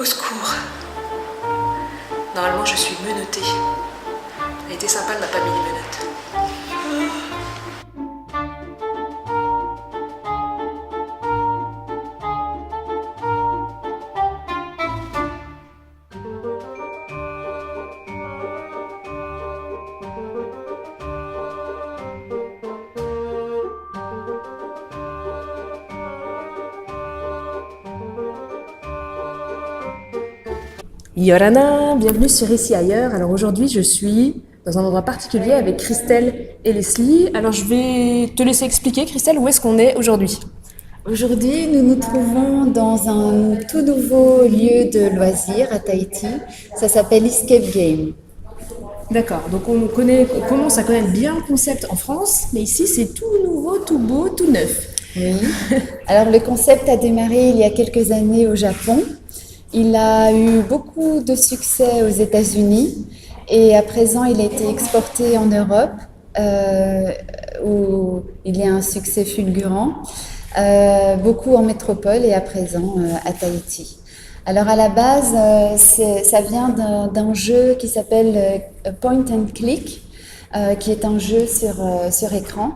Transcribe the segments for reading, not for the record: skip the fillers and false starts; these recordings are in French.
Au secours. Normalement, je suis menottée. Elle était sympa, elle m'a pas mis les menottes. Yorana, bienvenue sur Ici Ailleurs. Alors aujourd'hui, je suis dans un endroit particulier avec Christelle et Leslie. Alors je vais te laisser expliquer, Christelle, où est-ce qu'on est aujourd'hui? Aujourd'hui, nous nous trouvons dans un tout nouveau lieu de loisirs à Tahiti. Ça s'appelle Escape Game. D'accord, donc on commence à connaître bien le concept en France, mais ici c'est tout nouveau, tout beau, tout neuf. Oui. Alors le concept a démarré il y a quelques années au Japon. Il a eu beaucoup de succès aux États-Unis et à présent il a été exporté en Europe où il y a un succès fulgurant, beaucoup en métropole et à présent à Tahiti. Alors à la base, ça vient d'un jeu qui s'appelle Point and Click, qui est un jeu sur écran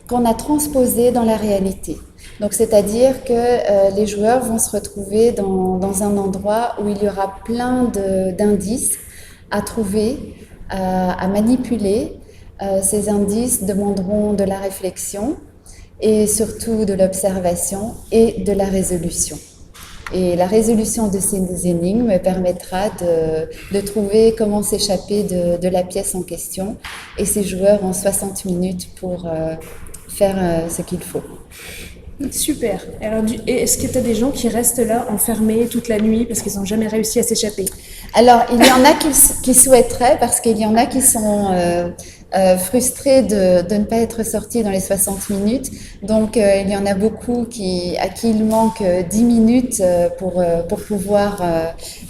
qu'on a transposé dans la réalité. Donc, c'est-à-dire que les joueurs vont se retrouver dans un endroit où il y aura plein d'indices à trouver, à manipuler. Ces indices demanderont de la réflexion et surtout de l'observation et de la résolution. Et la résolution de ces énigmes permettra de trouver comment s'échapper de la pièce en question. Et ces joueurs ont 60 minutes pour faire ce qu'il faut. Super. Alors, est-ce que tu as des gens qui restent là enfermés toute la nuit parce qu'ils n'ont jamais réussi à s'échapper? Alors, il y en a qui souhaiteraient, parce qu'il y en a qui sont frustrés de ne pas être sortis dans les 60 minutes. Donc, il y en a beaucoup à qui il manque 10 minutes pour pouvoir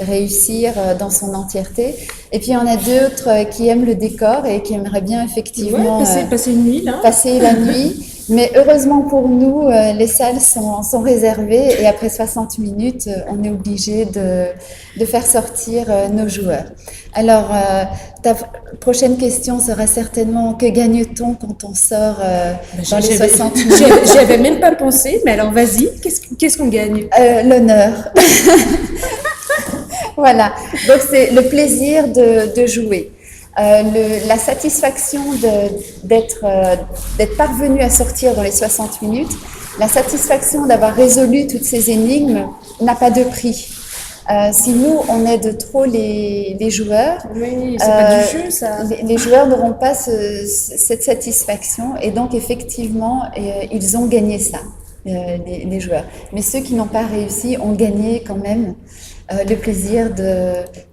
réussir dans son entièreté. Et puis, il y en a d'autres qui aiment le décor et qui aimeraient bien effectivement passer une nuit là. passer la nuit. Mais heureusement pour nous, les salles sont réservées et après 60 minutes, on est obligé de faire sortir nos joueurs. Alors, ta prochaine question sera certainement que gagne-t-on quand on sort dans les 60 minutes? J'y avais même pas pensé, mais alors vas-y, qu'est-ce qu'on gagne? L'honneur. Voilà, donc c'est le plaisir de jouer. La satisfaction d'être parvenu à sortir dans les 60 minutes, la satisfaction d'avoir résolu toutes ces énigmes n'a pas de prix. Si nous, on aide trop les joueurs, oui, c'est pas du jeu, ça. Les joueurs n'auront pas cette satisfaction et donc effectivement, ils ont gagné ça, les joueurs. Mais ceux qui n'ont pas réussi ont gagné quand même le plaisir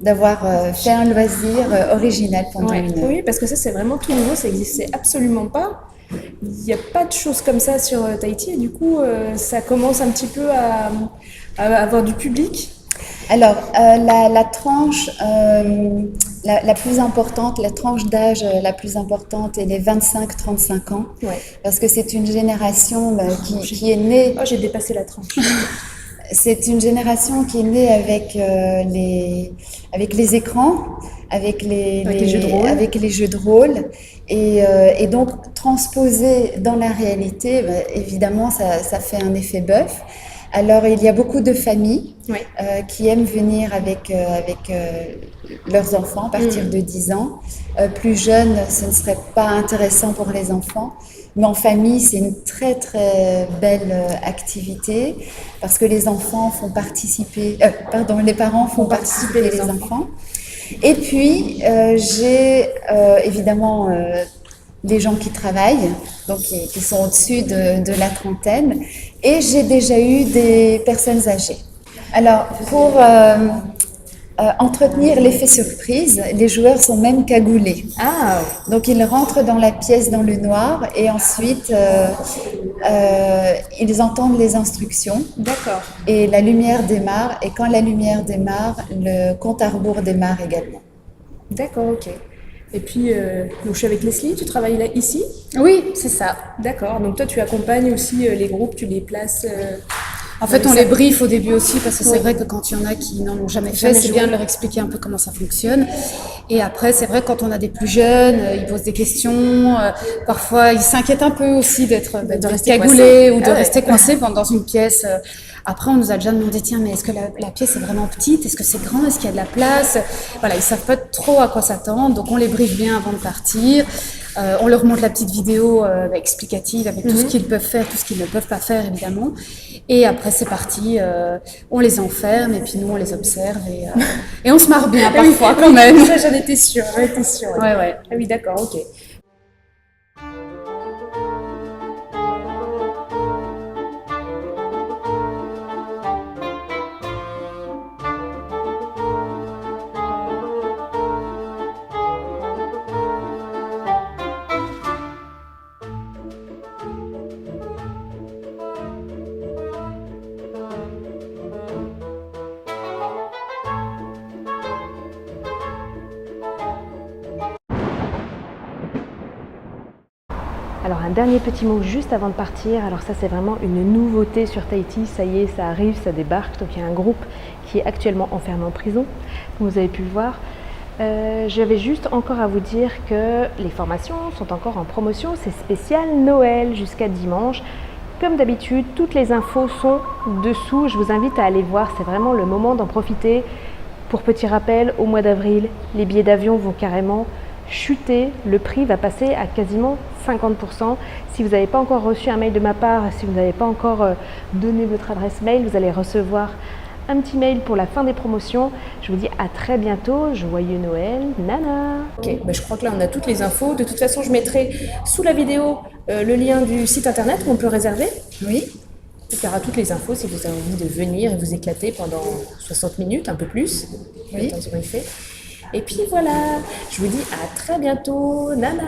d'avoir fait un loisir original pendant une heure. Oui, parce que ça c'est vraiment tout nouveau, ça n'existait absolument pas. Il n'y a pas de choses comme ça sur Tahiti et du coup ça commence un petit peu à avoir du public. Alors, la tranche la plus importante, la tranche d'âge la plus importante est les 25-35 ans, parce que c'est une génération qui est née... Oh, j'ai dépassé la tranche. C'est une génération qui est née avec les écrans, avec les jeux de rôle. Et donc, transposer dans la réalité, évidemment, ça fait un effet bœuf. Alors, il y a beaucoup de familles qui aiment venir avec leurs enfants à partir de 10 ans. Plus jeunes, ce ne serait pas intéressant pour les enfants. Mais en famille, c'est une très très belle activité parce que les enfants font participer, les parents font participer les enfants. Et puis, j'ai évidemment des gens qui travaillent, donc qui sont au-dessus de la trentaine, et j'ai déjà eu des personnes âgées. Alors, pour entretenir l'effet surprise, les joueurs sont même cagoulés. Ah. Donc ils rentrent dans la pièce dans le noir et ensuite ils entendent les instructions. D'accord. Et la lumière démarre et quand la lumière démarre, le compte à rebours démarre également. D'accord, ok. Et puis, donc je suis avec Leslie, tu travailles là, ici? Oui, c'est ça. D'accord, donc toi tu accompagnes aussi les groupes, tu les places En fait, on les briefe au début aussi parce que c'est Oui. vrai que quand il y en a qui n'en ont jamais fait, Jamais c'est joué. bien de leur expliquer un peu comment ça fonctionne. Et après, c'est vrai quand on a des plus jeunes, ils posent des questions. Parfois, ils s'inquiètent un peu aussi d'être rester cagoulés coincés. ou de Ah ouais. rester coincés dans une pièce. Après, on nous a déjà demandé, tiens, mais est-ce que la pièce est vraiment petite? Est-ce que c'est grand? Est-ce qu'il y a de la place? Voilà, ils savent pas trop à quoi s'attendre. Donc, on les briefe bien avant de partir. On leur montre la petite vidéo explicative avec tout ce qu'ils peuvent faire, tout ce qu'ils ne peuvent pas faire, évidemment. Et après, c'est parti. On les enferme et puis nous, on les observe et on se marre bien parfois quand même. Ça, j'en étais sûre. Ouais. Ouais. Ah oui, d'accord, ok. Alors un dernier petit mot juste avant de partir, alors ça c'est vraiment une nouveauté sur Tahiti, ça y est, ça arrive, ça débarque, donc il y a un groupe qui est actuellement enfermé en prison, comme vous avez pu le voir. J'avais juste encore à vous dire que les formations sont encore en promotion, c'est spécial Noël jusqu'à dimanche. Comme d'habitude, toutes les infos sont dessous, je vous invite à aller voir, c'est vraiment le moment d'en profiter. Pour petit rappel, au mois d'avril, les billets d'avion vont carrément chuter, le prix va passer à quasiment 50%. Si vous n'avez pas encore reçu un mail de ma part, si vous n'avez pas encore donné votre adresse mail, vous allez recevoir un petit mail pour la fin des promotions. Je vous dis à très bientôt, joyeux Noël, nana. Ok, bah, je crois que là on a toutes les infos. De toute façon, je mettrai sous la vidéo le lien du site internet où on peut réserver. Oui. Il y aura toutes les infos si vous avez envie de venir et vous éclater pendant 60 minutes, un peu plus. Oui. Attends, c'est bon, il fait. Et puis voilà, je vous dis à très bientôt, nana.